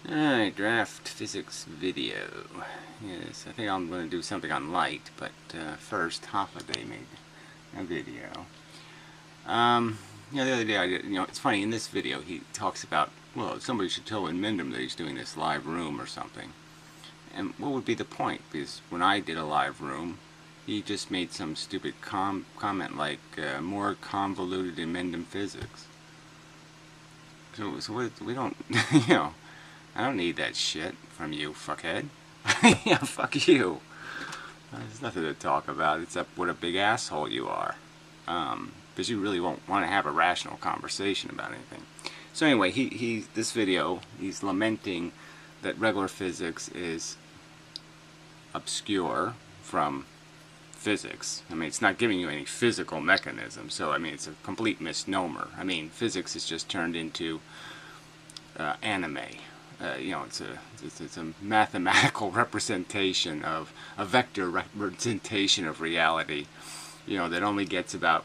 Alright, draft physics video. Yes, I think I'm going to do something on light, but first, Hythloday made a video. The other day I did, it's funny, in this video he talks about, well, somebody should tell Wyndham that he's doing this live room or something. And what would be the point? Because when I did a live room, he just made some stupid comment like, more convoluted in Wyndham physics. So we don't, I don't need that shit from you, fuckhead. Yeah, fuck you. There's nothing to talk about except what a big asshole you are. Because you really won't want to have a rational conversation about anything. So anyway, this video, he's lamenting that regular physics is obscure from physics. I mean, it's not giving you any physical mechanism, so I mean, it's a complete misnomer. I mean, physics is just turned into anime. It's a mathematical representation of a vector representation of reality. That only gets about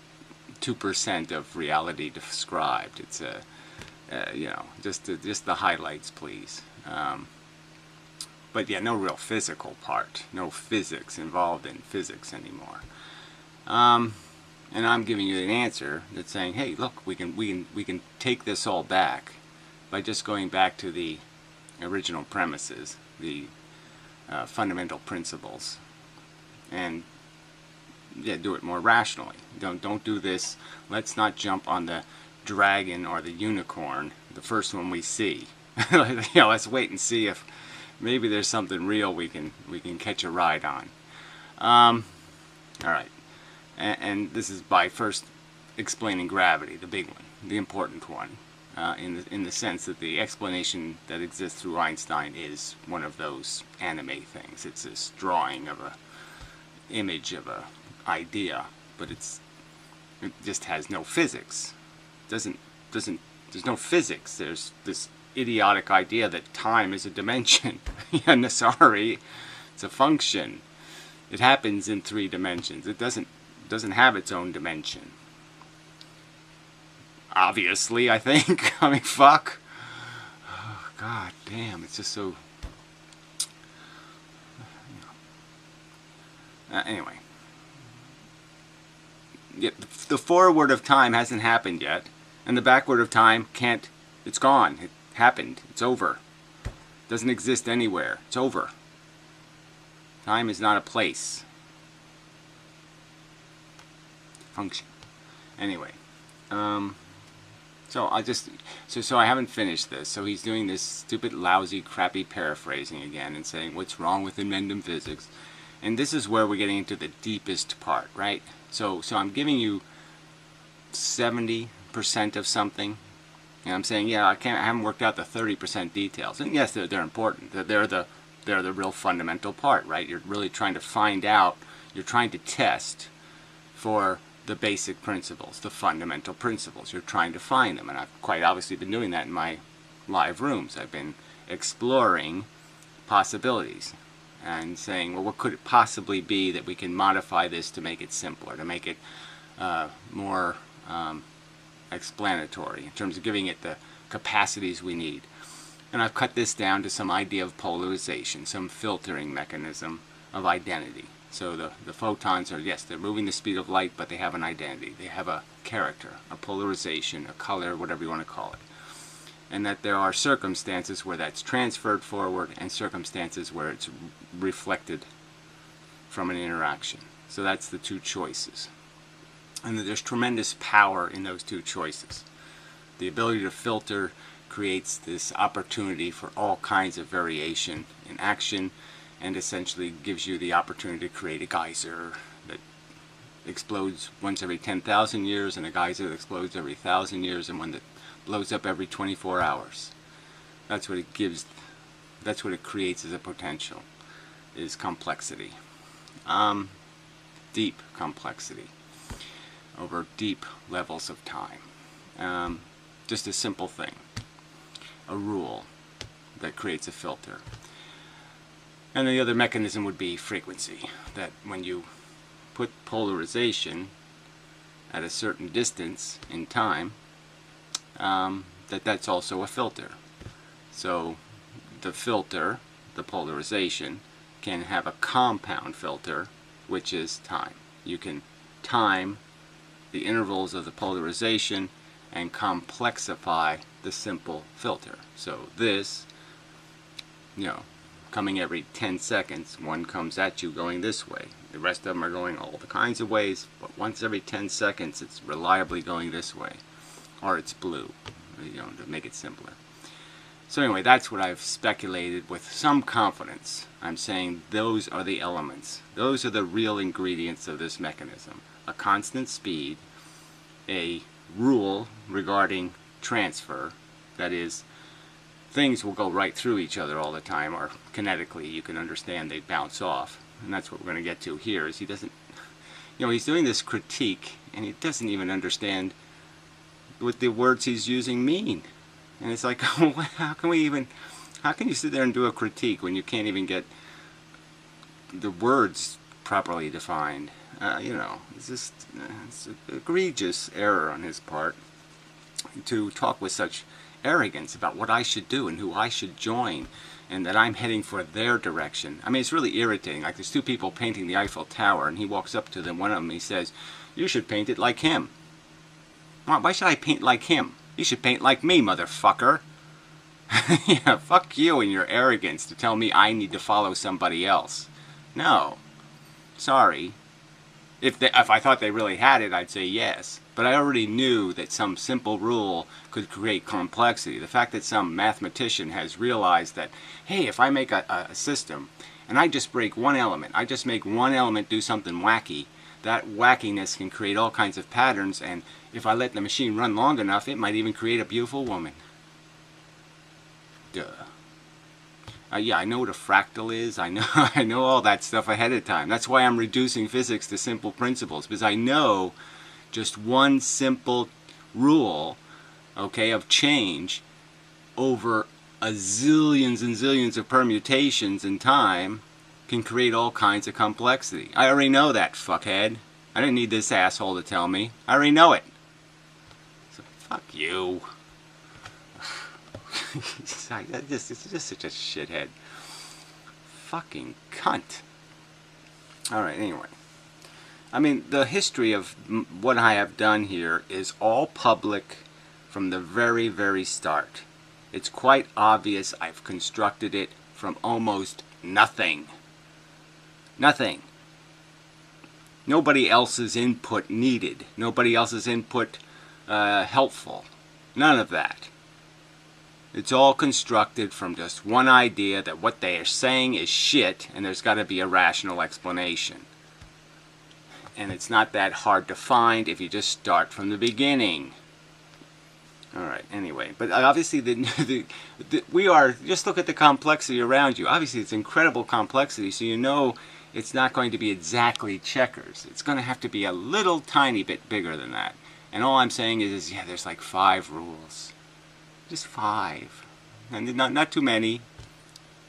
2% of reality described. It's just the highlights, please. But yeah, no real physical part, no physics involved in physics anymore. And I'm giving you an answer that's saying, hey, look, we can take this all back by just going back to the original premises, the fundamental principles, and yeah, do it more rationally. Don't do this. Let's not jump on the dragon or the unicorn, the first one we see. Let's wait and see if maybe there's something real we can catch a ride on. All right, and this is by first explaining gravity, the big one, the important one. In the sense that the explanation that exists through Einstein is one of those anime things. It's this drawing of a image of a idea, but it just has no physics. There's no physics. There's this idiotic idea that time is a dimension. Yeah, sorry, it's a function. It happens in 3 dimensions. It doesn't have its own dimension. Obviously, I think. I mean, fuck. Oh, God damn, it's just so... Anyway. Yeah, the forward of time hasn't happened yet, and the backward of time can't... It's gone. It happened. It's over. It doesn't exist anywhere. It's over. Time is not a place. Function. Anyway. So I haven't finished this. So he's doing this stupid, lousy, crappy paraphrasing again and saying what's wrong with Wyndham physics, and this is where we're getting into the deepest part, right? So I'm giving you 70% of something, and I'm saying, yeah, I haven't worked out the 30% details, and yes, they're important. They're the real fundamental part, right? You're really trying to find out. You're trying to test for the basic principles, the fundamental principles. You're trying to find them, and I've quite obviously been doing that in my live rooms. I've been exploring possibilities and saying, well, what could it possibly be that we can modify this to make it simpler, to make it more explanatory in terms of giving it the capacities we need. And I've cut this down to some idea of polarization, some filtering mechanism of identity. So the photons are, yes, they're moving the speed of light, but they have an identity. They have a character, a polarization, a color, whatever you want to call it. And that there are circumstances where that's transferred forward and circumstances where it's reflected from an interaction. So that's the 2 choices. And that there's tremendous power in those 2 choices. The ability to filter creates this opportunity for all kinds of variation in action, and essentially gives you the opportunity to create a geyser that explodes once every 10,000 years, and a geyser that explodes every 1,000 years, and one that blows up every 24 hours. That's what it gives. That's what it creates as a potential, is complexity. Deep complexity over deep levels of time. Just a simple thing. A rule that creates a filter. And the other mechanism would be frequency, that when you put polarization at a certain distance in time, that's also a filter. So the filter, the polarization, can have a compound filter, which is time. You can time the intervals of the polarization and complexify the simple filter. So this, coming every 10 seconds, one comes at you going this way. The rest of them are going all the kinds of ways, but once every 10 seconds it's reliably going this way. Or it's blue, to make it simpler. So anyway, that's what I've speculated with some confidence. I'm saying those are the elements. Those are the real ingredients of this mechanism. A constant speed, a rule regarding transfer, that is, things will go right through each other all the time, or kinetically you can understand they bounce off. And that's what we're going to get to here, is he doesn't, he's doing this critique and he doesn't even understand what the words he's using mean. And it's like, how can you sit there and do a critique when you can't even get the words properly defined? It's just it's an egregious error on his part to talk with such arrogance about what I should do and who I should join, and that I'm heading for their direction. I mean, it's really irritating. Like, there's two people painting the Eiffel Tower, and he walks up to them. One of them, he says, "You should paint it like him." Why should I paint like him? You should paint like me, motherfucker. Yeah, fuck you and your arrogance to tell me I need to follow somebody else. No. Sorry. If I thought they really had it, I'd say yes. But I already knew that some simple rule could create complexity. The fact that some mathematician has realized that, hey, if I make a system and I just break one element, I just make one element do something wacky, that wackiness can create all kinds of patterns, and if I let the machine run long enough, it might even create a beautiful woman. Duh. Yeah, I know what a fractal is. I know all that stuff ahead of time. That's why I'm reducing physics to simple principles, because I know just one simple rule, okay, of change over a zillions and zillions of permutations in time can create all kinds of complexity. I already know that, fuckhead. I didn't need this asshole to tell me. I already know it. So fuck you. It's just such a shithead. Fucking cunt. Alright, anyway. I mean, the history of what I have done here is all public from the very, very start. It's quite obvious I've constructed it from almost nothing. Nothing. Nobody else's input needed. Nobody else's input helpful. None of that. It's all constructed from just one idea that what they are saying is shit, and there's got to be a rational explanation. And it's not that hard to find if you just start from the beginning. Alright, anyway. But obviously, we are, just look at the complexity around you. Obviously, it's incredible complexity, so you know it's not going to be exactly checkers. It's going to have to be a little tiny bit bigger than that. And all I'm saying is yeah, there's like 5 rules. Just 5. And not too many.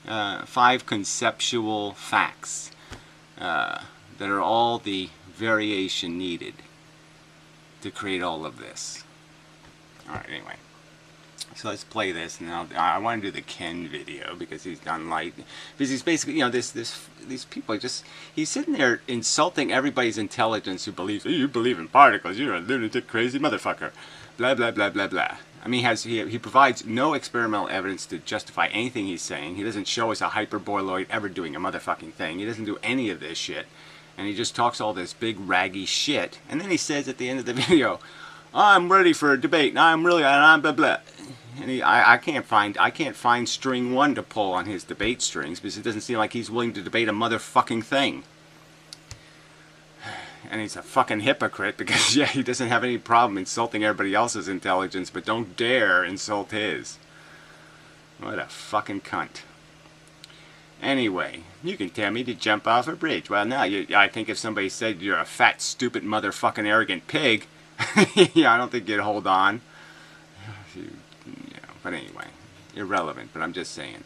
5 conceptual facts that are all the variation needed to create all of this. Alright, anyway. So let's play this, and I want to do the Ken video because he's done light. Because he's basically, these people are just, he's sitting there insulting everybody's intelligence who believes, hey, you believe in particles, you're a lunatic, crazy motherfucker. Blah, blah, blah, blah, blah. I mean, he provides no experimental evidence to justify anything he's saying. He doesn't show us a hyperboloid ever doing a motherfucking thing. He doesn't do any of this shit. And he just talks all this big, raggy shit. And then he says at the end of the video, I'm ready for a debate, and I'm blah, blah. And I can't find string 1 to pull on his debate strings, because it doesn't seem like he's willing to debate a motherfucking thing. And he's a fucking hypocrite, because yeah, he doesn't have any problem insulting everybody else's intelligence, but don't dare insult his. What a fucking cunt. Anyway, you can tell me to jump off a bridge. Well, now, I think if somebody said you're a fat, stupid, motherfucking arrogant pig, yeah, I don't think you'd hold on. But anyway, irrelevant, but I'm just saying.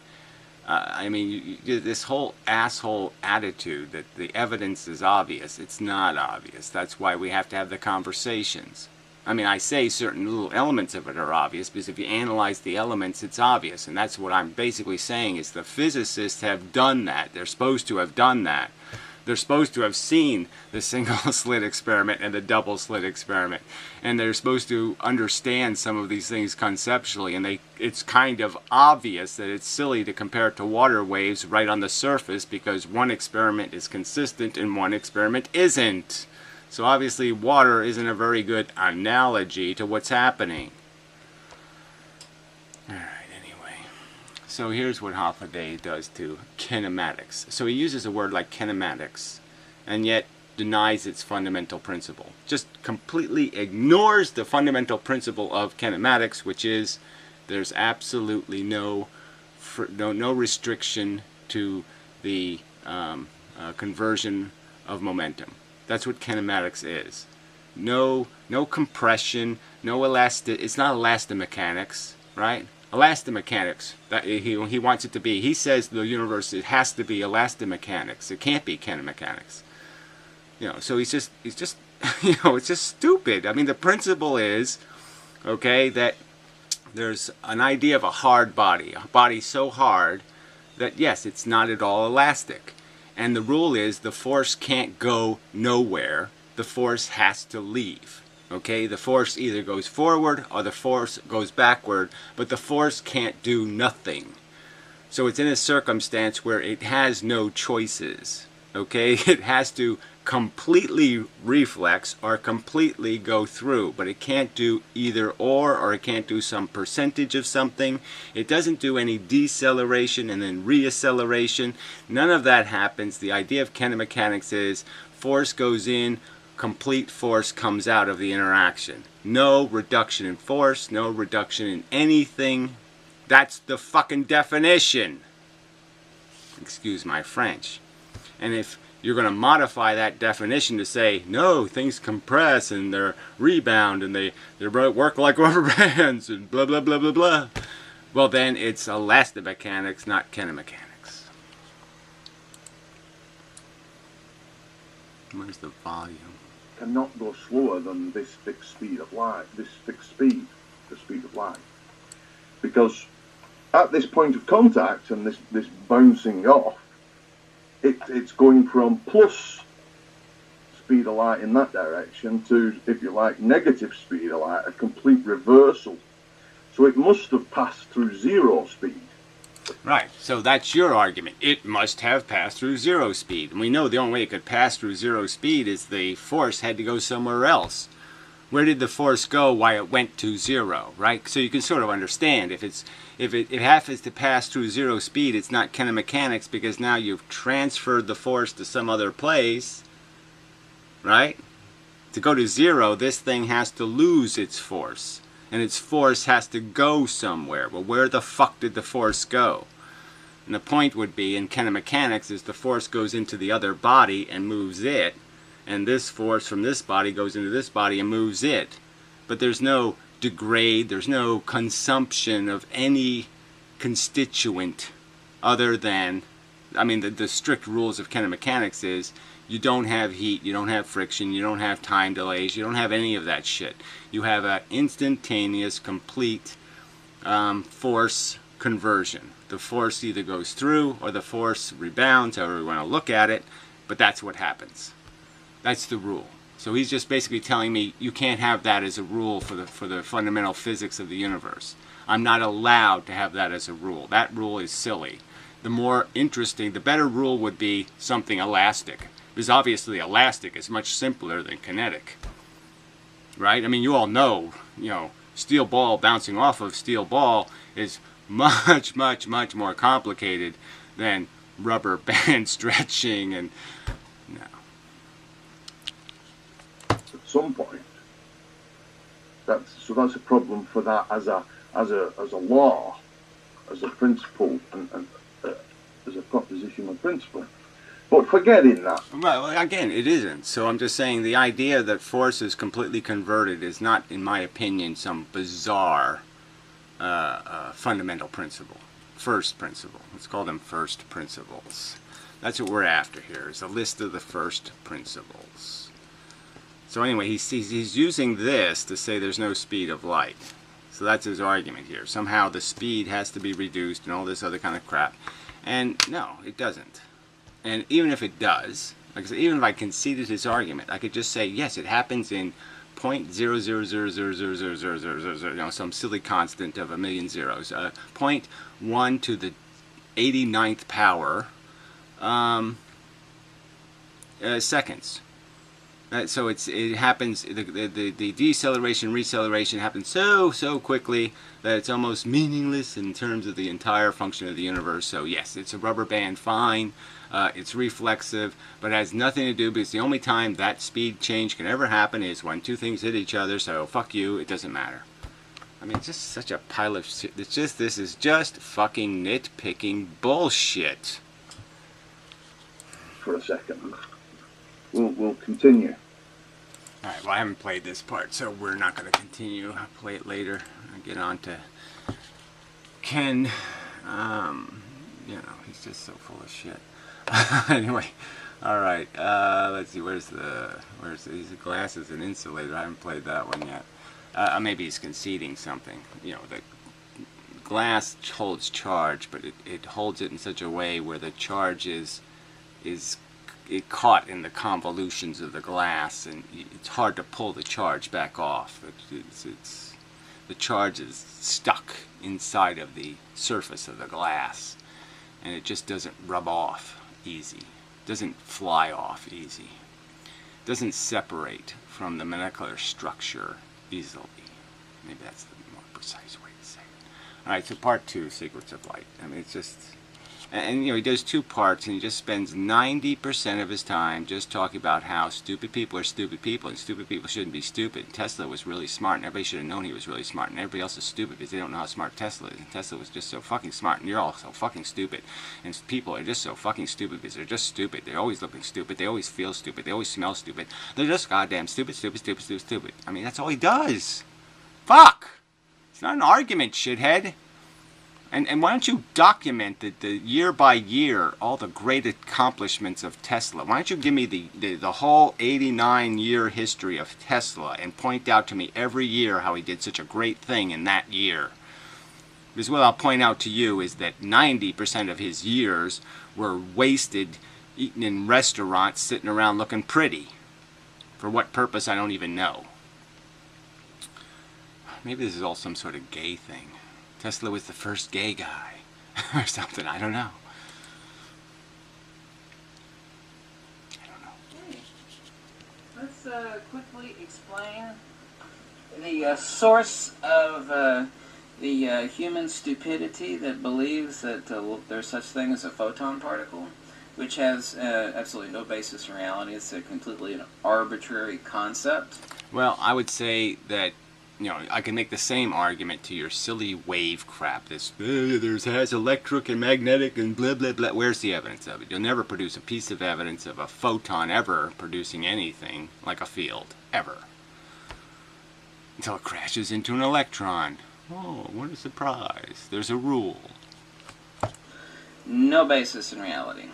I mean, this whole asshole attitude that the evidence is obvious, it's not obvious. That's why we have to have the conversations. I mean, I say certain little elements of it are obvious because if you analyze the elements, it's obvious. And that's what I'm basically saying is the physicists have done that. They're supposed to have done that. They're supposed to have seen the single slit experiment and the double slit experiment. And they're supposed to understand some of these things conceptually. And it's kind of obvious that it's silly to compare it to water waves right on the surface because one experiment is consistent and one experiment isn't. So obviously water isn't a very good analogy to what's happening. Alright, anyway. So here's what Hythloday does to kinematics. So he uses a word like kinematics and yet denies its fundamental principle. Just completely ignores the fundamental principle of kinematics, which is there's absolutely no restriction to the conversion of momentum. That's what kinematics is. No compression, no elastic. It's not elastomechanics, right? Elastomechanics. That he wants it to be. He says the universe it has to be elastomechanics. It can't be kinematics. You know. So he's just you know, it's just stupid. I mean, the principle is, okay, that there's an idea of a hard body, a body so hard that yes, it's not at all elastic. And the rule is the force can't go nowhere. The force has to leave. Okay? The force either goes forward or the force goes backward, but the force can't do nothing. So it's in a circumstance where it has no choices. Okay? It has to completely reflex or completely go through, but it can't do either or it can't do some percentage of something. It doesn't do any deceleration and then reacceleration. None of that happens. The idea of kinematics is force goes in, complete force comes out of the interaction. No reduction in force, no reduction in anything. That's the fucking definition. Excuse my French. And if you're going to modify that definition to say, no, things compress and they're rebound and they work like rubber bands and blah, blah, blah, blah, blah. Well, then it's elastomechanics, not kinematics. Where's the volume? Cannot go slower than this fixed speed of light, the speed of light. Because at this point of contact and this bouncing off, it's going from plus speed of light in that direction to, if you like, negative speed of light, a complete reversal. So it must have passed through zero speed. Right, so that's your argument. It must have passed through zero speed. And we know the only way it could pass through zero speed is the force had to go somewhere else. Where did the force go while it went to zero, right? So you can sort of understand if it happens to pass through zero speed, it's not kinematics because now you've transferred the force to some other place, right? To go to zero, this thing has to lose its force. And its force has to go somewhere. Well, where the fuck did the force go? And the point would be, in kinematics, is the force goes into the other body and moves it. And this force from this body goes into this body and moves it. But there's no degrade, there's no consumption of any constituent other than, I mean, the strict rules of kinematics is you don't have heat, you don't have friction, you don't have time delays, you don't have any of that shit. You have an instantaneous, complete force conversion. The force either goes through or the force rebounds, however you want to look at it, but that's what happens. That's the rule. So he's just basically telling me you can't have that as a rule for the fundamental physics of the universe. I'm not allowed to have that as a rule. That rule is silly. The more interesting, the better rule would be something elastic. Because obviously elastic is much simpler than kinetic. Right? I mean, you all know, steel ball bouncing off of steel ball is much, much, much more complicated than rubber band stretching and at some point. That's a problem for that as a law, as a principle, and as a proposition of principle. But forgetting that. Well, again, it isn't. So I'm just saying the idea that force is completely converted is not, in my opinion, some bizarre fundamental principle. First principle. Let's call them first principles. That's what we're after here, is a list of the first principles. So anyway, he's using this to say there's no speed of light. So that's his argument here. Somehow the speed has to be reduced and all this other kind of crap. And no, it doesn't. And even if it does, like I said, even if I conceded his argument, I could just say, yes, it happens in 0.000000000, you know, some silly constant of a million zeros. 0.1 to the 89th power seconds. So it happens, the deceleration, receleration happens so quickly that it's almost meaningless in terms of the entire function of the universe. So yes, it's a rubber band, fine. It's reflexive, but it has nothing to do, because the only time that speed change can ever happen is when two things hit each other, so fuck you, it doesn't matter. I mean, it's just such a pile of shit. This is just fucking nitpicking bullshit. For a second. We'll continue. Alright, well, I haven't played this part, so we're not going to continue. I'll play it later. I'll get on to Ken. You know, he's just so full of shit. Anyway, alright, let's see, where's his glass is an insulator. I haven't played that one yet. Maybe he's conceding something. You know, the glass holds charge, but it holds it in such a way where the charge is caught in the convolutions of the glass, and it's hard to pull the charge back off. The charge is stuck inside of the surface of the glass, and it just doesn't rub off easy. It doesn't fly off easy. It doesn't separate from the molecular structure easily. Maybe that's the more precise way to say it. Alright, so part 2, Secrets of Light. I mean, it's just... And you know, he does 2 parts, and he just spends 90% of his time just talking about how stupid people are stupid people, and stupid people shouldn't be stupid. Tesla was really smart, and everybody should have known he was really smart, and everybody else is stupid because they don't know how smart Tesla is. And Tesla was just so fucking smart, and you're all so fucking stupid. And people are just so fucking stupid because they're just stupid. They're always looking stupid. They always feel stupid. They always smell stupid. They're just goddamn stupid, stupid, stupid, stupid, stupid. I mean, that's all he does. Fuck! It's not an argument, shithead. And why don't you document the year by year all the great accomplishments of Tesla? Why don't you give me the whole 89-year history of Tesla and point out to me every year how he did such a great thing in that year? Because what I'll point out to you is that 90% of his years were wasted eating in restaurants, sitting around looking pretty. For what purpose, I don't even know. Maybe this is all some sort of gay thing. Tesla was the first gay guy, or something, I don't know. Okay. Let's quickly explain the source of the human stupidity that believes that there's such thing as a photon particle, which has absolutely no basis in reality. It's a completely an arbitrary concept. Well, I would say that, you know, I can make the same argument to your silly wave crap. This, has electric and magnetic and blah, blah, blah. Where's the evidence of it? You'll never produce a piece of evidence of a photon ever producing anything like a field. Ever. Until it crashes into an electron. Oh, what a surprise. There's a rule. No basis in reality.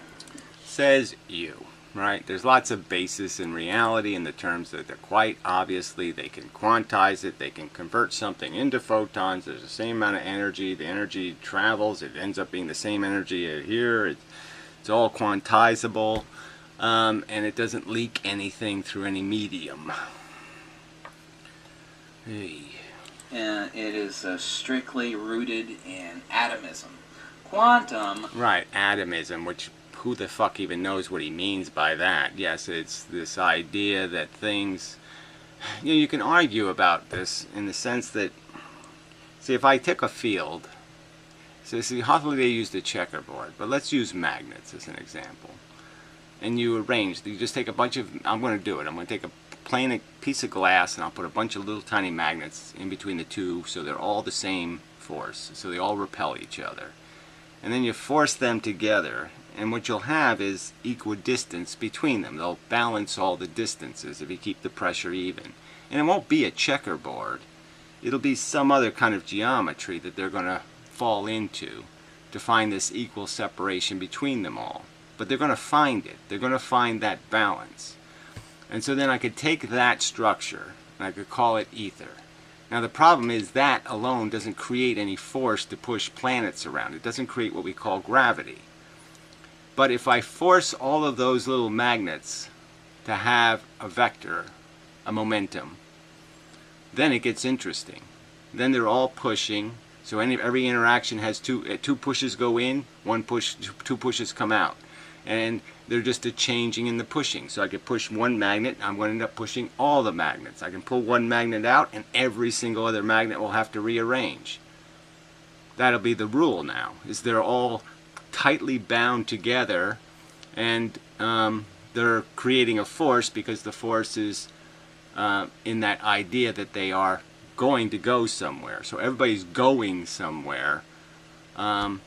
Says you. Right? There's lots of basis in reality in the terms that they're quite obviously, they can quantize it, they can convert something into photons, there's the same amount of energy, the energy travels, it ends up being the same energy here, it's all quantizable, and it doesn't leak anything through any medium. Hey. And it is strictly rooted in atomism. Quantum... Right, atomism, which... who the fuck even knows what he means by that? Yes, it's this idea that things... You know, you can argue about this in the sense that... See, if I take a field... So, see, Hythloday used a checkerboard, but let's use magnets as an example. And you arrange... You just take a bunch of... I'm going to do it. I'm going to take a piece of glass and I'll put a bunch of little tiny magnets in between the two so they're all the same force. So they all repel each other. And then you force them together. And what you'll have is equidistance between them. They'll balance all the distances if you keep the pressure even. And it won't be a checkerboard. It'll be some other kind of geometry that they're going to fall into to find this equal separation between them all. But they're going to find it. They're going to find that balance. And so then I could take that structure and I could call it ether. Now the problem is that alone doesn't create any force to push planets around. It doesn't create what we call gravity. But if I force all of those little magnets to have a vector, a momentum, then it gets interesting. Then they're all pushing. So every interaction has two pushes go in, two pushes come out. And they're just a changing in the pushing. So I could push one magnet, I'm going to end up pushing all the magnets. I can pull one magnet out, and every single other magnet will have to rearrange. That'll be the rule now, is they're all tightly bound together, and they're creating a force because the force is in that idea that they are going to go somewhere. So everybody's going somewhere, and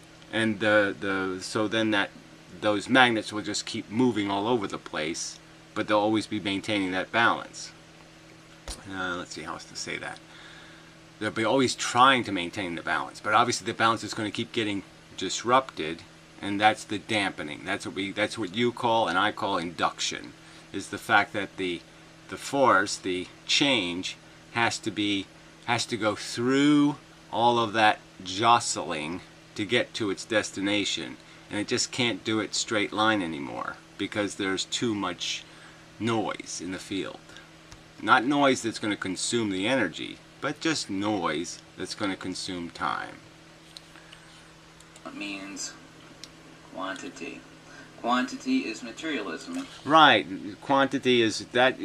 so then those magnets will just keep moving all over the place, but they'll always be maintaining that balance. Let's see how else to say that. They'll be always trying to maintain the balance, but obviously the balance is going to keep getting disrupted, and that's the dampening. That's what you call and I call induction. Is the fact that the force, the change, has to go through all of that jostling to get to its destination. And it just can't do it straight line anymore because there's too much noise in the field. Not noise that's going to consume the energy, but just noise that's going to consume time. It means quantity. Quantity is materialism. Right. Quantity is that,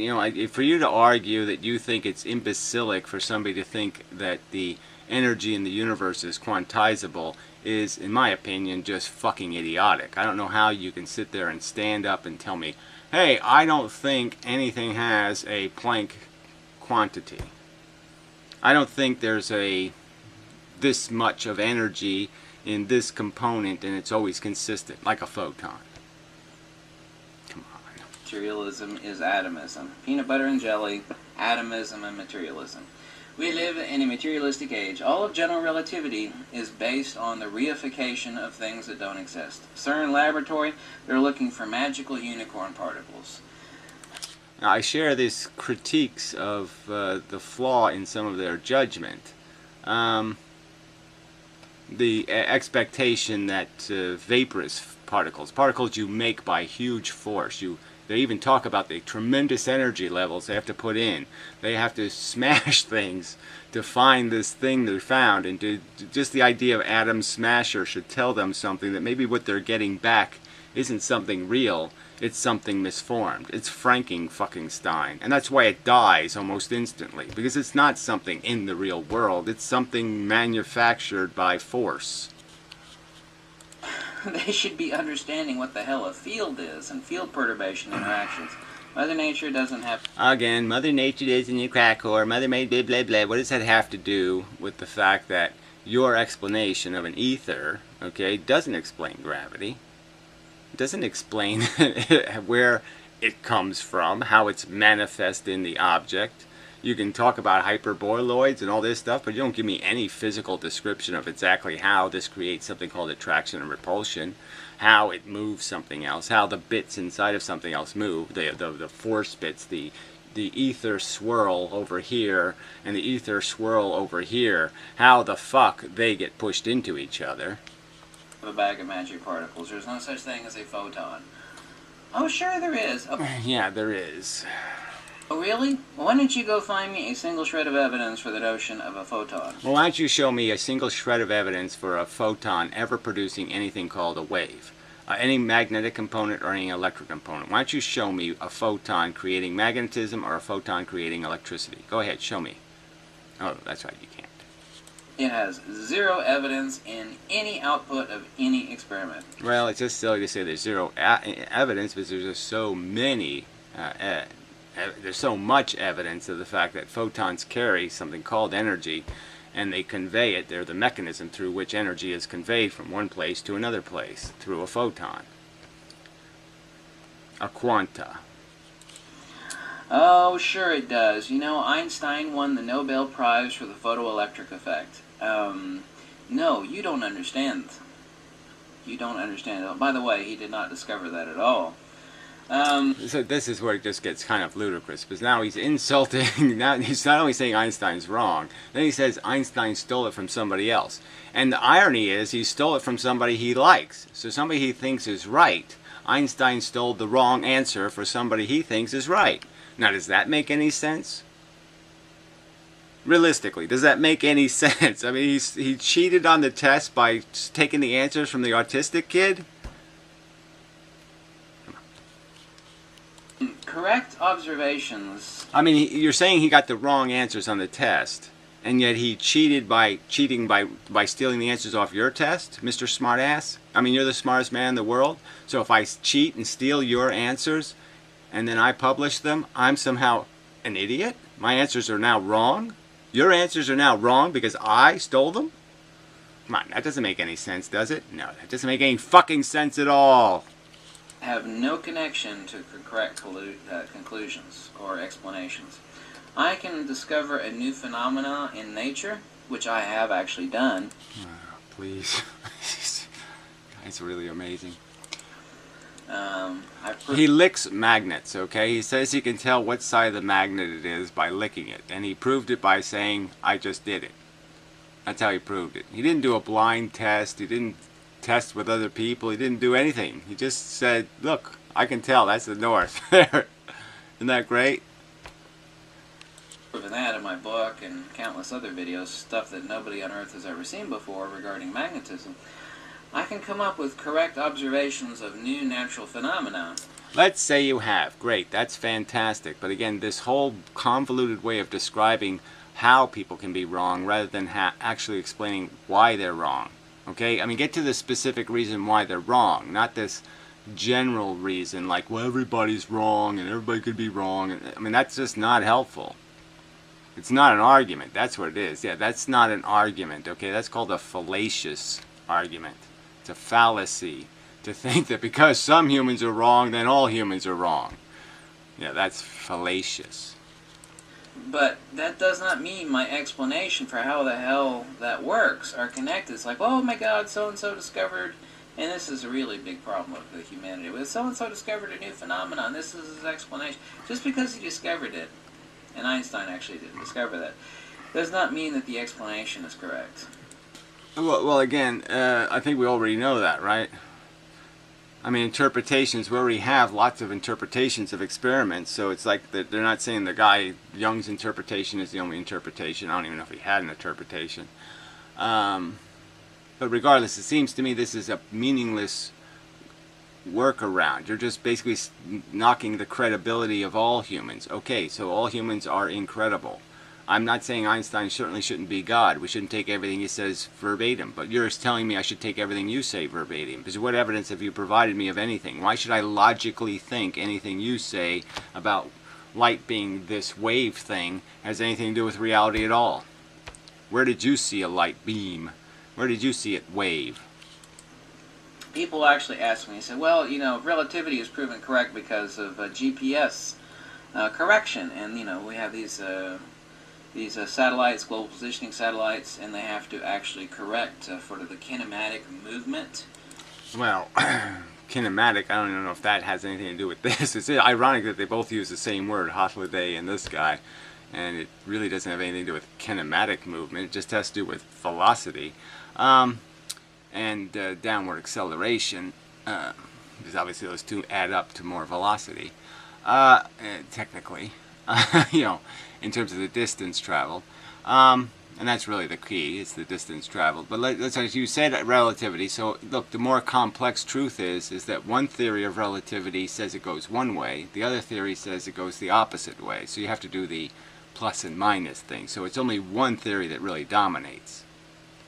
for you to argue that you think it's imbecilic for somebody to think that the energy in the universe is quantizable is, in my opinion, just fucking idiotic. I don't know how you can sit there and stand up and tell me, hey, I don't think anything has a Planck quantity. I don't think there's this much of energy in this component and it's always consistent, like a photon. Come on. Materialism is atomism. Peanut butter and jelly, atomism and materialism. We live in a materialistic age. All of general relativity is based on the reification of things that don't exist. CERN laboratory, they're looking for magical unicorn particles. Now, I share these critiques of the flaw in some of their judgment. The expectation that vaporous particles you make by huge force, they even talk about the tremendous energy levels they have to put in. They have to smash things to find this thing they found, and just the idea of atom smasher should tell them something, that maybe what they're getting back isn't something real, it's something misformed. It's Frankenstein. And that's why it dies almost instantly, because it's not something in the real world, it's something manufactured by force. They should be understanding what the hell a field is and field perturbation interactions. Mother Nature doesn't have... Again, Mother Nature isn't a crack whore. Mother made blah blah blah. What does that have to do with the fact that your explanation of an ether, okay, doesn't explain gravity? It doesn't explain where it comes from, how it's manifest in the object. You can talk about hyperboloids and all this stuff, but you don't give me any physical description of exactly how this creates something called attraction and repulsion, how it moves something else, how the bits inside of something else move, the force bits, the ether swirl over here and the ether swirl over here, how the fuck they get pushed into each other. A bag of magic particles. There's no such thing as a photon. Oh, sure there is. Oh. Yeah, there is. Oh, really? Well, why don't you go find me a single shred of evidence for the notion of a photon? Well, why don't you show me a single shred of evidence for a photon ever producing anything called a wave? Any magnetic component or any electric component. Why don't you show me a photon creating magnetism or a photon creating electricity? Go ahead, show me. Oh, that's right, you can't. It has zero evidence in any output of any experiment. Well, it's just silly to say there's zero evidence, because there's just so many there's so much evidence of the fact that photons carry something called energy, and they convey it. They're the mechanism through which energy is conveyed from one place to another place, through a photon. A quanta. Oh, sure it does. You know, Einstein won the Nobel Prize for the photoelectric effect. No, you don't understand. You don't understand. Oh, by the way, he did not discover that at all. So this is where it just gets kind of ludicrous, because now he's insulting. Now he's not only saying Einstein's wrong, then he says Einstein stole it from somebody else. And the irony is he stole it from somebody he likes. So somebody he thinks is right. Einstein stole the wrong answer for somebody he thinks is right. Now, does that make any sense? Realistically, does that make any sense? I mean, he cheated on the test by taking the answers from the autistic kid? Correct observations. I mean, you're saying he got the wrong answers on the test, and yet he cheated by stealing the answers off your test, Mr. Smartass? I mean, you're the smartest man in the world, so if I cheat and steal your answers, and then I publish them, I'm somehow an idiot? My answers are now wrong? Your answers are now wrong because I stole them? Come on, that doesn't make any sense, does it? No, that doesn't make any fucking sense at all. Have no connection to correct conclusions or explanations. I can discover a new phenomena in nature, which I have actually done. Oh, please. It's really amazing. He licks magnets, okay? He says he can tell what side of the magnet it is by licking it. And he proved it by saying, I just did it. That's how he proved it. He didn't do a blind test. He didn't test with other people. He didn't do anything. He just said, look, I can tell that's the north. There. Isn't that great? Proven that in my book and countless other videos, stuff that nobody on Earth has ever seen before regarding magnetism. I can come up with correct observations of new natural phenomena. Let's say you have. Great, that's fantastic. But again, this whole convoluted way of describing how people can be wrong rather than actually explaining why they're wrong. Okay? I mean, get to the specific reason why they're wrong, not this general reason like, well, everybody's wrong and everybody could be wrong. I mean, that's just not helpful. It's not an argument. That's what it is. Yeah, that's not an argument. Okay? That's called a fallacious argument. It's a fallacy to think that because some humans are wrong, then all humans are wrong. Yeah, that's fallacious. But that does not mean my explanation for how the hell that works are connected. It's like, oh my God, so-and-so discovered, and this is a really big problem with humanity. Well, so-and-so discovered a new phenomenon, this is his explanation. Just because he discovered it, and Einstein actually didn't discover that, does not mean that the explanation is correct. Well, again, I think we already know that, right? I mean, interpretations, we already have lots of interpretations of experiments, so it's like that they're not saying the guy, Young's interpretation is the only interpretation. I don't even know if he had an interpretation. But regardless, it seems to me this is a meaningless workaround. You're just basically knocking the credibility of all humans. Okay, so all humans are incredible. I'm not saying Einstein certainly shouldn't be God. We shouldn't take everything he says verbatim. But you're telling me I should take everything you say verbatim. Because what evidence have you provided me of anything? Why should I logically think anything you say about light being this wave thing has anything to do with reality at all? Where did you see a light beam? Where did you see it wave? People actually ask me, they say, well, you know, relativity is proven correct because of GPS correction. And, you know, we have these satellites, global positioning satellites, and they have to actually correct for the kinematic movement. Well, kinematic, I don't even know if that has anything to do with this. It's ironic that they both use the same word, Hythloday and this guy, and it really doesn't have anything to do with kinematic movement. It just has to do with velocity and downward acceleration, because obviously those two add up to more velocity, technically, you know, in terms of the distance traveled. And that's really the key, it's the distance traveled. But let's say you said relativity, so look, the more complex truth is that one theory of relativity says it goes one way, the other theory says it goes the opposite way. So you have to do the plus and minus thing. So it's only one theory that really dominates.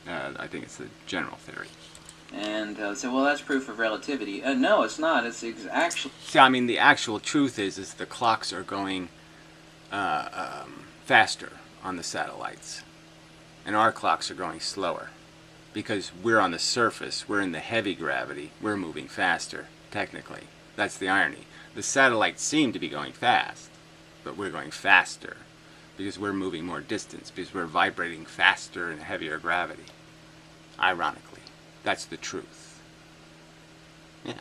I think it's the general theory. And so, well, that's proof of relativity. No, it's not. It's actually... See, I mean, the actual truth is the clocks are going faster on the satellites, and our clocks are going slower because we're on the surface, we're in the heavy gravity, we're moving faster, technically. That's the irony. The satellites seem to be going fast, but we're going faster because we're moving more distance, because we're vibrating faster in heavier gravity. Ironically, that's the truth. Yeah.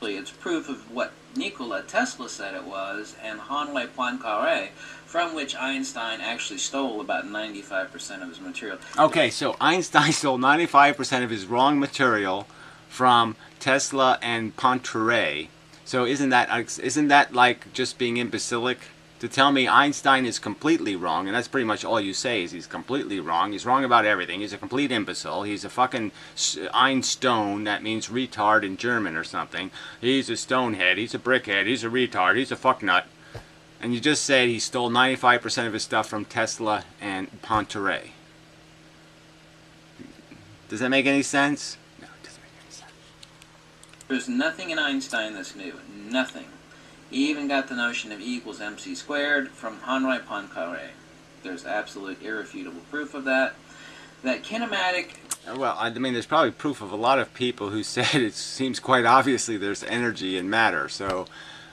It's proof of what Nikola Tesla said it was, and Henri Poincaré, from which Einstein actually stole about 95% of his material. Okay, so Einstein stole 95% of his wrong material from Tesla and Poincaré. So isn't that like just being imbecilic? To tell me Einstein is completely wrong, and that's pretty much all you say is he's completely wrong. He's wrong about everything. He's a complete imbecile. He's a fucking Einstone, that means retard in German or something. He's a stonehead. He's a brickhead. He's a retard. He's a fucknut. And you just said he stole 95% of his stuff from Tesla and Poincaré. Does that make any sense? No, it doesn't make any sense. There's nothing in Einstein that's new. Nothing. He even got the notion of E equals mc squared from Henri Poincaré. There's absolute irrefutable proof of that. That kinematic... Well, I mean, there's probably proof of a lot of people who said it seems quite obviously there's energy in matter. So,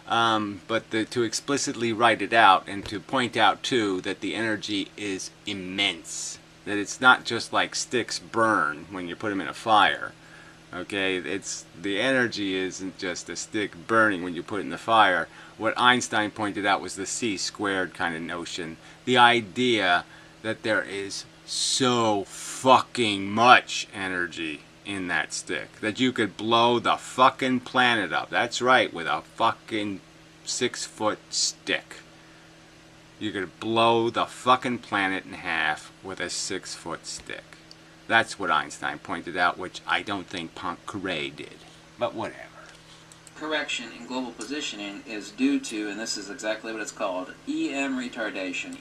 but to explicitly write it out and to point out, too, that the energy is immense. That it's not just like sticks burn when you put them in a fire. Okay, the energy isn't just a stick burning when you put it in the fire. What Einstein pointed out was the c squared kind of notion. The idea that there is so fucking much energy in that stick that you could blow the fucking planet up. That's right, with a fucking 6-foot stick. You could blow the fucking planet in half with a 6-foot stick. That's what Einstein pointed out, which I don't think Poincaré did. But whatever. Correction in global positioning is due to, and this is exactly what it's called, EM retardation.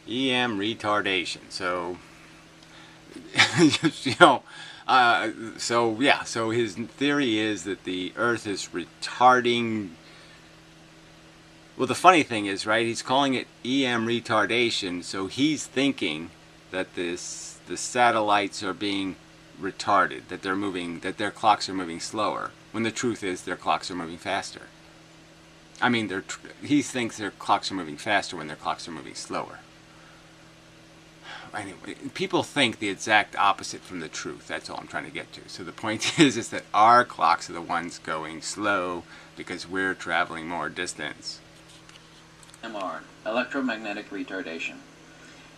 EM retardation. So, you know, so his theory is that the Earth is retarding. Well, the funny thing is, right, he's calling it EM retardation, so he's thinking that the satellites are being retarded, that they're moving, that their clocks are moving slower, when the truth is their clocks are moving faster. I mean, he thinks their clocks are moving faster when their clocks are moving slower. Anyway, people think the exact opposite from the truth. That's all I'm trying to get to. So the point is that our clocks are the ones going slow because we're traveling more distance. MR, electromagnetic retardation.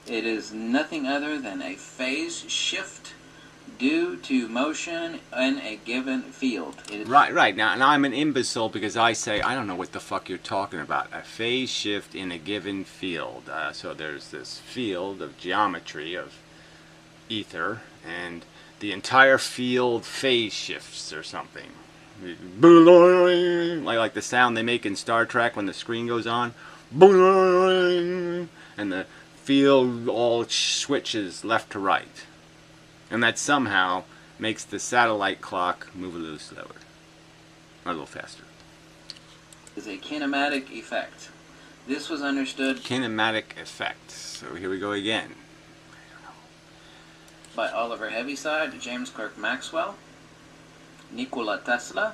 It is nothing other than a phase shift due to motion in a given field. Right. Now I'm an imbecile because I say, I don't know what the fuck you're talking about. A phase shift in a given field. So there's this field of geometry of ether, and the entire field phase shifts or something. Like the sound they make in Star Trek when the screen goes on. And the field all switches left to right, and that somehow makes the satellite clock move a little slower, or a little faster. Is a kinematic effect. This was understood Kinematic effect. So here we go again. by Oliver Heaviside, James Clerk Maxwell, Nikola Tesla,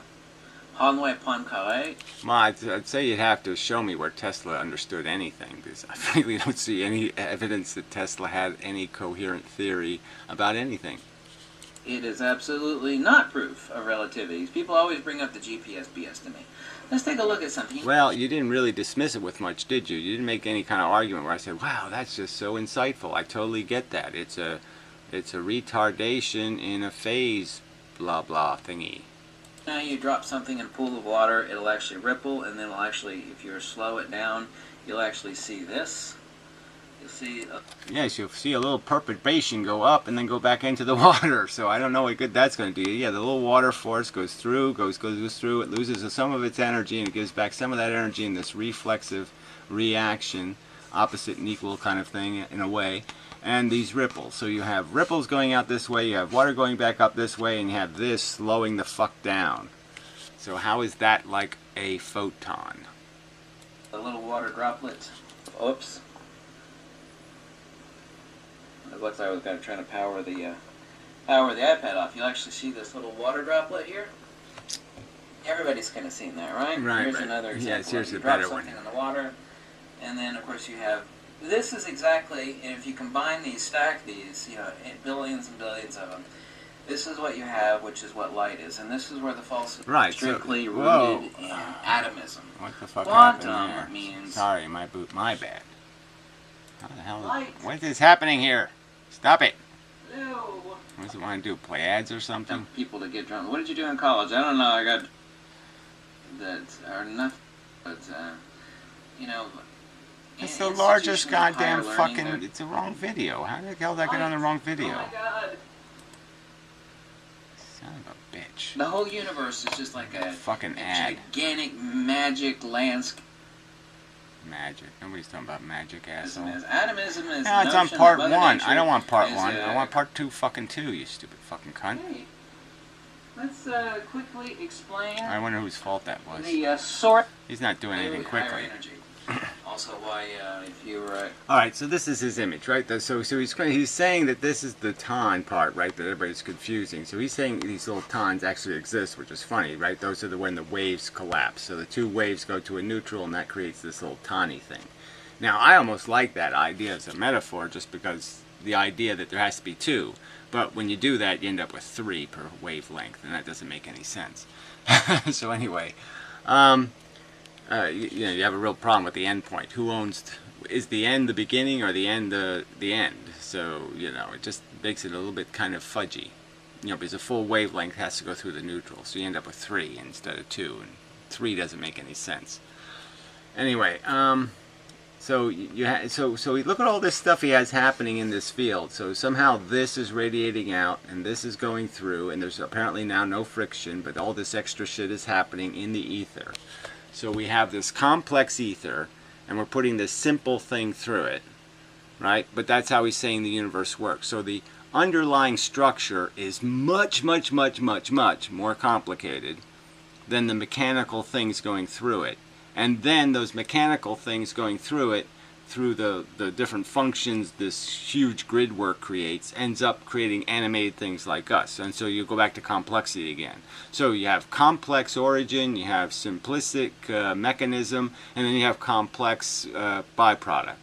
Henri Poincaré. Well, I'd say you'd have to show me where Tesla understood anything, because I frankly don't see any evidence that Tesla had any coherent theory about anything. It is absolutely not proof of relativity. People always bring up the GPS BS to me. Let's take a look at something. Well, you didn't really dismiss it with much, did you? You didn't make any kind of argument where I said, wow, that's just so insightful. I totally get that. It's a retardation in a phase blah blah thingy. Now you drop something in a pool of water, it'll actually ripple, and then it'll actually, if you slow it down, you'll actually see this. You'll see... Yes, you'll see a little perturbation go up and then go back into the water. So I don't know what good that's going to do. Yeah, the little water force goes through, goes through, it loses some of its energy, and it gives back some of that energy in this reflexive reaction, opposite and equal kind of thing in a way. And these ripples. So you have ripples going out this way, you have water going back up this way, and you have this slowing the fuck down. So how is that like a photon? A little water droplet. Oops. It looks like I was trying to power the iPad off. You'll actually see this little water droplet here. Everybody's kind of seen that, right? Right. Here's another example. Yes, here's you a drop better one. something in the water, and then of course you have. This is exactly, and if you combine these, stack these, billions and billions of them, This is what you have, which is what light is, and this is where the false Right, is strictly so, rooted in atomism. What the fuck Quantum happened there? means Sorry, my bad. How the hell? light. What is happening here? Stop it! No. What does it want to do? Play ads or something? People to get drunk. What did you do in college? I don't know. I got that or nothing. But you know, It's the largest institutions of higher goddamn learning, fucking. they're- It's the wrong video. How the hell did I get on the wrong video? Oh my God. Son of a bitch. The whole universe is just like a Fucking ad. gigantic magic landscape. Magic. Nobody's talking about magic, asshole. Atomism is No, it's on notion part of Mother 1. Nature I don't want part is, 1. I want part 2 fucking 2, you stupid fucking cunt. Hey, let's quickly explain I wonder whose fault that was. the source. He's not doing anything Higher quickly. energy. Also, why if you were All right, so this is his image, right? So he's saying that this is the ton part, right? That everybody's confusing. So he's saying these little tons actually exist, which is funny, right? Those are when the waves collapse. So the two waves go to a neutral, and that creates this little tiny thing. Now, I almost like that idea as a metaphor, just because the idea that there has to be two. But when you do that, you end up with 3 per wavelength, and that doesn't make any sense. So anyway. You have a real problem with the end point. Who owns, is the end the beginning or the end the end? So, it just makes it a little bit kind of fudgy. Because a full wavelength has to go through the neutral. So you end up with 3 instead of 2. And 3 doesn't make any sense. Anyway, so look at all this stuff he has happening in this field. So somehow this is radiating out, and this is going through, and there's apparently now no friction, but all this extra shit is happening in the ether. So we have this complex ether, and we're putting this simple thing through it, right? But that's how he's saying the universe works. So the underlying structure is much, much, much, much, much more complicated than the mechanical things going through it. And then those mechanical things going through it, through the different functions this huge grid work creates, ends up creating animated things like us. And so you go back to complexity again. So you have complex origin, you have simplistic mechanism, and then you have complex byproduct.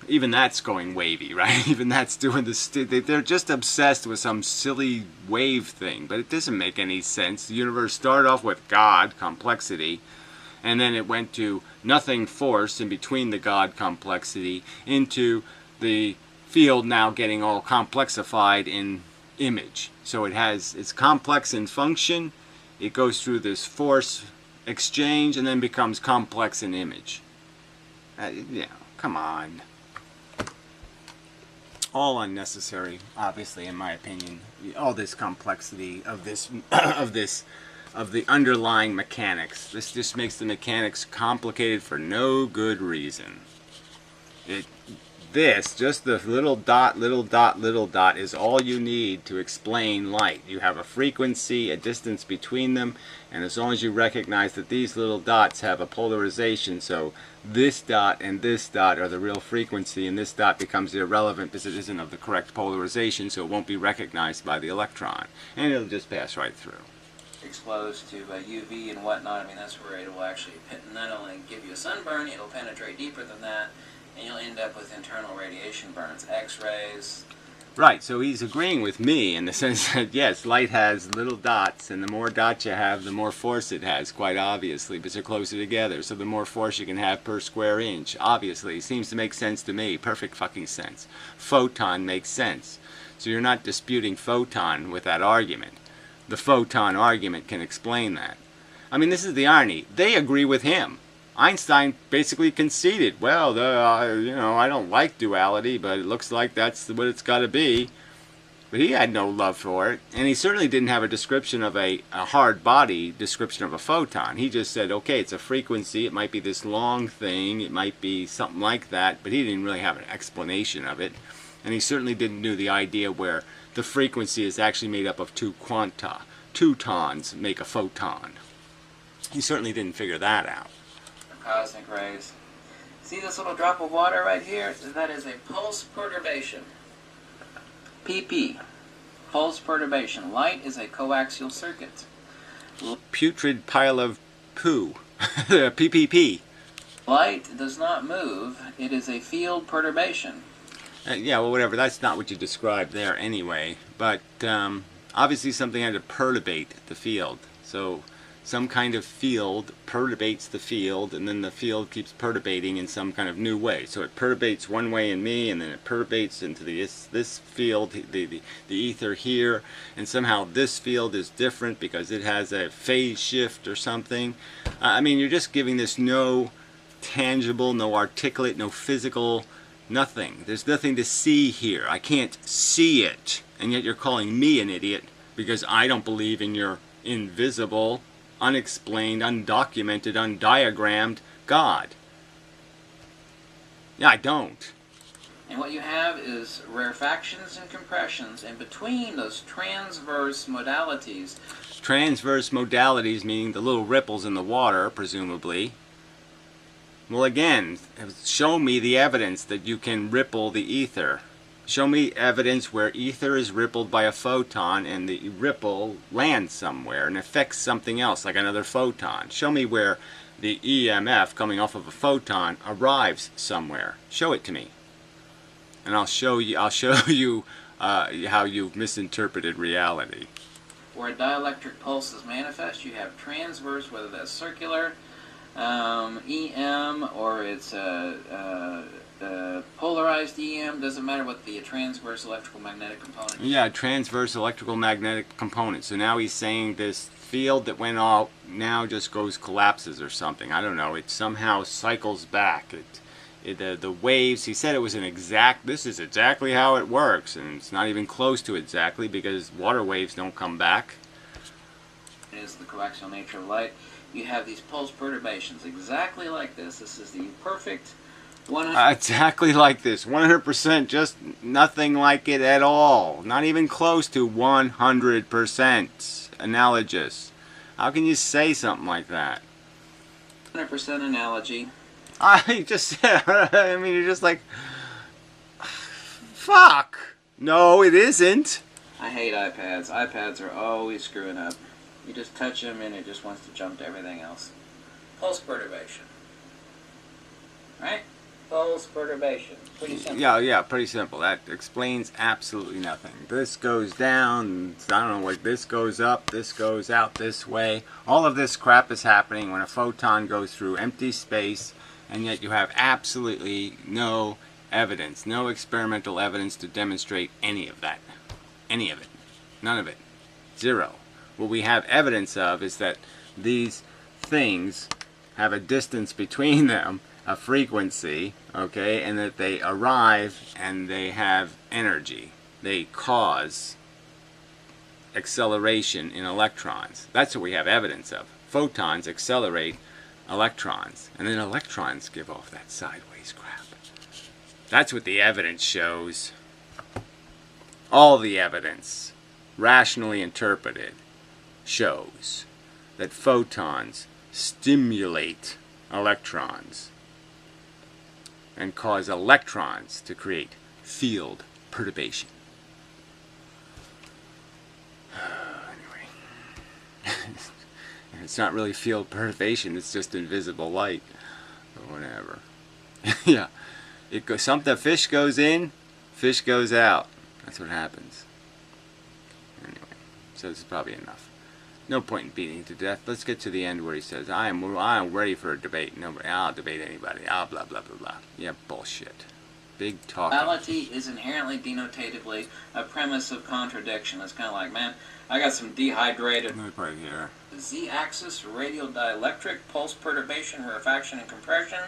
Even that's going wavy, right? Even that's doing this. They're just obsessed with some silly wave thing, but it doesn't make any sense. The universe started off with God, complexity, and then it went to nothing force in between the God complexity into the field now getting all complexified in image. So it's complex in function, it goes through this force exchange, and then becomes complex in image. Come on. All unnecessary, obviously, in my opinion. All this complexity of this of the underlying mechanics. This just makes the mechanics complicated for no good reason. Just the little dot, little dot, little dot is all you need to explain light. You have a frequency, a distance between them, and as long as you recognize that these little dots have a polarization, so this dot and this dot are the real frequency, and this dot becomes irrelevant because it isn't of the correct polarization, so it won't be recognized by the electron, and it'll just pass right through. exposed to UV and whatnot, I mean, that's where it will actually not only give you a sunburn, it'll penetrate deeper than that, and you'll end up with internal radiation burns, X-rays. Right, so he's agreeing with me in the sense that, yes, light has little dots, and the more dots you have, the more force it has, quite obviously, because they're closer together, so the more force you can have per square inch, obviously. It seems to make sense to me, perfect fucking sense. Photon makes sense. So you're not disputing photon with that argument. The photon argument can explain that. I mean, this is the irony. They agree with him. Einstein basically conceded, well, I don't like duality, but it looks like that's what it's got to be. But he had no love for it, and he certainly didn't have a description of a hard body description of a photon. He just said, okay, it's a frequency, it might be this long thing, it might be something like that, but he didn't really have an explanation of it. And he certainly didn't do the idea where the frequency is actually made up of two quanta. 2 tons make a photon. He certainly didn't figure that out. Cosmic rays. See this little drop of water right here? That is a pulse perturbation. PP. Pulse perturbation. Light is a coaxial circuit. Putrid pile of poo. PPP. Light does not move. It is a field perturbation. Yeah, well, whatever. That's not what you described there anyway. But obviously something had to perturbate the field. So some kind of field perturbates the field, and then the field keeps perturbating in some kind of new way. So it perturbates one way in me, and then it perturbates into this field, the ether here, and somehow this field is different because it has a phase shift or something. I mean, you're just giving this no tangible, no articulate, no physical, nothing. There's nothing to see here. I can't see it, and yet you're calling me an idiot because I don't believe in your invisible, unexplained, undocumented, undiagrammed God. Yeah, I don't. And what you have is rarefactions and compressions, and between those transverse modalities. Transverse modalities meaning the little ripples in the water, presumably. Well, again, show me the evidence that you can ripple the ether. Show me evidence where ether is rippled by a photon and the ripple lands somewhere and affects something else, like another photon. Show me where the EMF coming off of a photon arrives somewhere. Show it to me, and I'll show you how you've misinterpreted reality. Where a dielectric pulse is manifest, you have transverse, whether that's circular, EM, or it's polarized EM, doesn't matter what the transverse electrical magnetic component is. Yeah, transverse electrical magnetic component. So now he's saying this field that went off now just collapses or something. I don't know. It somehow cycles back. The waves, he said it was this is exactly how it works, and it's not even close to exactly because water waves don't come back. It is the coaxial nature of light. You have these pulse perturbations exactly like this. This is the perfect 100%. Exactly like this. 100%, just nothing like it at all. Not even close to 100% analogous. How can you say something like that? 100% analogy. I just said, I mean, you're just like, fuck. No, it isn't. I hate iPads. iPads are always screwing up. You just touch them and it just wants to jump to everything else. Pulse perturbation. Right? Pulse perturbation. Pretty simple. Yeah, pretty simple. That explains absolutely nothing. This goes down, I don't know, like this goes up, this goes out this way. All of this crap is happening when a photon goes through empty space, and yet you have absolutely no evidence, no experimental evidence to demonstrate any of that. Any of it. None of it. Zero. What we have evidence of is that these things have a distance between them, a frequency, okay, and that they arrive and they have energy. They cause acceleration in electrons. That's what we have evidence of. Photons accelerate electrons, and then electrons give off that sideways crap. That's what the evidence shows. All the evidence, rationally interpreted, shows that photons stimulate electrons and cause electrons to create field perturbation. Anyway, it's not really field perturbation, it's just invisible light or whatever. Yeah, the fish goes in, fish goes out. That's what happens. Anyway, so this is probably enough. No point in beating to death. Let's get to the end where he says, I am ready for a debate. I'll debate anybody. Blah, blah, blah, blah. Yeah, bullshit. Big talking. Reality is inherently denotatively a premise of contradiction. It's kind of like, man, I got some dehydrated... Let me put it here. Z-axis radial dielectric pulse perturbation, rarefaction, and compression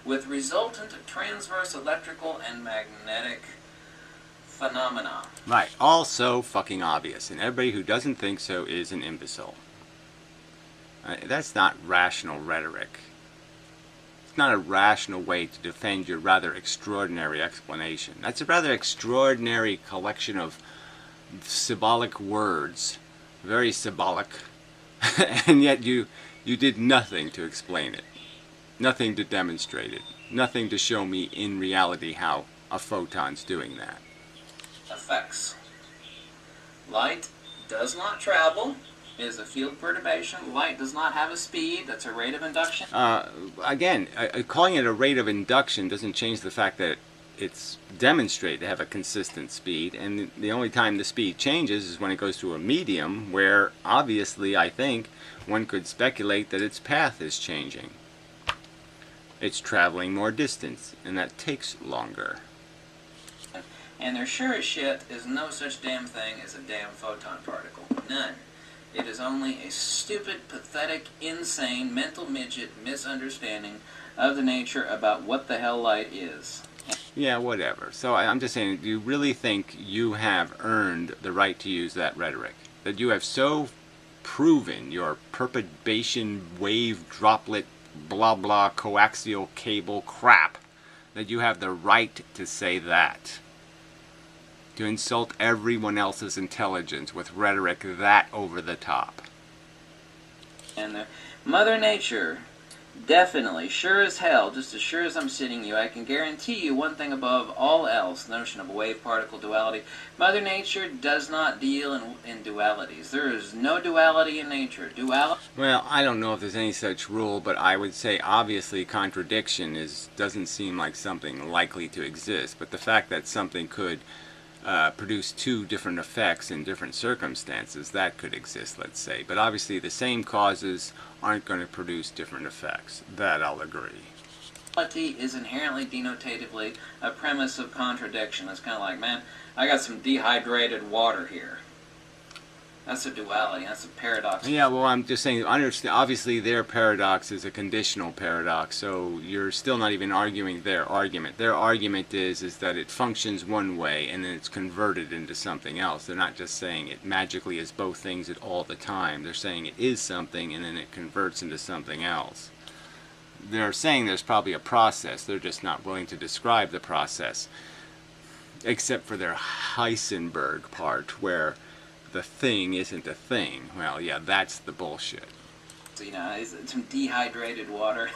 with resultant transverse electrical and magnetic phenomena. Right. Also fucking obvious. And everybody who doesn't think so is an imbecile. That's not rational rhetoric. It's not a rational way to defend your rather extraordinary explanation. That's a rather extraordinary collection of symbolic words. Very symbolic. And yet you did nothing to explain it. Nothing to demonstrate it. Nothing to show me in reality how a photon's doing that. Effects. Light does not travel. It is a field perturbation. Light does not have a speed. That's a rate of induction. Again, calling it a rate of induction doesn't change the fact that it's demonstrated to have a consistent speed, and the only time the speed changes is when it goes through a medium where obviously I think one could speculate that its path is changing. It's traveling more distance, and that takes longer. And there sure as shit is no such damn thing as a damn photon particle. None. It is only a stupid, pathetic, insane, mental midget misunderstanding of the nature about what the hell light is. Yeah, whatever. So I'm just saying, do you really think you have earned the right to use that rhetoric? That you have so proven your perturbation wave droplet blah blah coaxial cable crap that you have the right to say that? To insult everyone else's intelligence with rhetoric that over the top. And Mother Nature, definitely, sure as hell, just as sure as I'm sitting you, I can guarantee you one thing above all else, the notion of a wave-particle duality. Mother Nature does not deal in dualities. There is no duality in nature. Well, I don't know if there's any such rule, but I would say obviously contradiction doesn't seem like something likely to exist. But the fact that something could produce two different effects in different circumstances, that could exist, let's say. But obviously the same causes aren't going to produce different effects. That I'll agree. Duality is inherently denotatively a premise of contradiction. It's kind of like, man, I got some dehydrated water here. That's a duality. That's a paradox. Yeah, well, I'm just saying, obviously their paradox is a conditional paradox, so you're still not even arguing their argument. Their argument is that it functions one way and then it's converted into something else. They're not just saying it magically is both things at all the time. They're saying it is something and then it converts into something else. They're saying there's probably a process. They're just not willing to describe the process, except for their Heisenberg part, where the thing isn't a thing. Well, yeah, that's the bullshit. So, you know, some dehydrated water.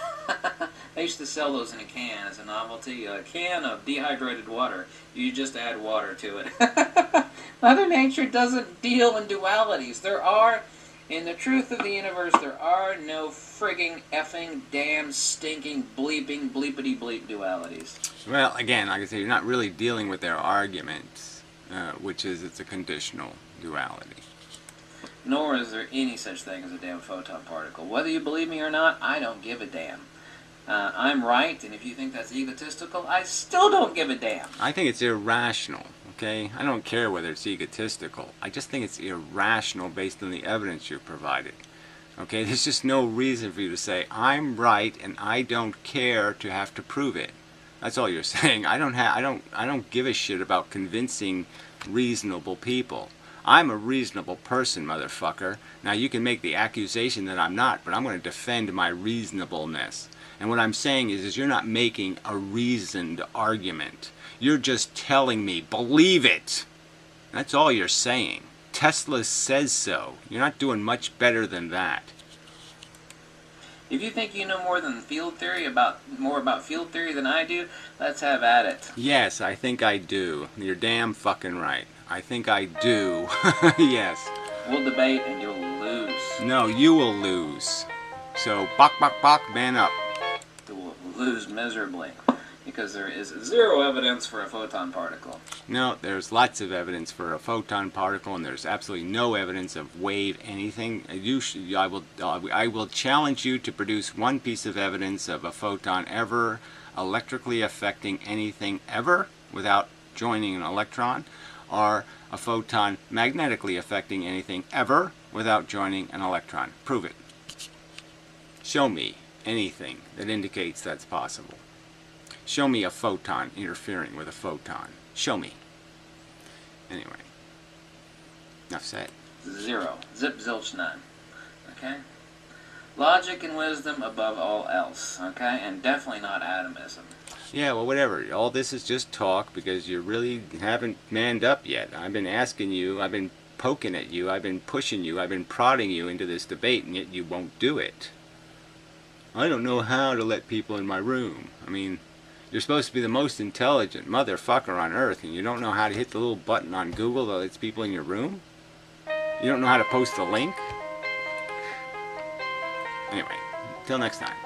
They used to sell those in a can as a novelty. A can of dehydrated water. You just add water to it. Mother Nature doesn't deal in dualities. There are, in the truth of the universe, there are no frigging, effing, damn, stinking, bleeping, bleepity bleep dualities. Well, again, like I say, you're not really dealing with their argument, which is it's a conditional duality. Nor is there any such thing as a damn photon particle. Whether you believe me or not, I don't give a damn. I'm right, and if you think that's egotistical, I still don't give a damn. I think it's irrational, okay? I don't care whether it's egotistical. I just think it's irrational based on the evidence you've provided. Okay, there's just no reason for you to say, I'm right and I don't care to have to prove it. That's all you're saying. I don't give a shit about convincing reasonable people. I'm a reasonable person, motherfucker. Now you can make the accusation that I'm not, but I'm going to defend my reasonableness. And what I'm saying is you're not making a reasoned argument. You're just telling me, believe it. That's all you're saying. Tesla says so. You're not doing much better than that. If you think you know more than field theory, more about field theory than I do, let's have at it. Yes, I think I do. You're damn fucking right. I think I do. Yes. We'll debate and you'll lose. No, you will lose. So, bok, man up. You will lose miserably. Because there is zero evidence for a photon particle. No, there's lots of evidence for a photon particle, and there's absolutely no evidence of wave anything. I will challenge you to produce one piece of evidence of a photon ever electrically affecting anything ever without joining an electron, or a photon magnetically affecting anything ever without joining an electron. Prove it. Show me anything that indicates that's possible. Show me a photon interfering with a photon. Show me. Anyway. Enough said. Zero. Zip, zilch, none. Okay? Logic and wisdom above all else. Okay? And definitely not atomism. Yeah, well, whatever. All this is just talk because you really haven't manned up yet. I've been asking you, I've been poking at you, I've been pushing you, I've been prodding you into this debate, and yet you won't do it. I don't know how to let people in my room. I mean, you're supposed to be the most intelligent motherfucker on earth, and you don't know how to hit the little button on Google that lets people in your room? You don't know how to post a link? Anyway, until next time.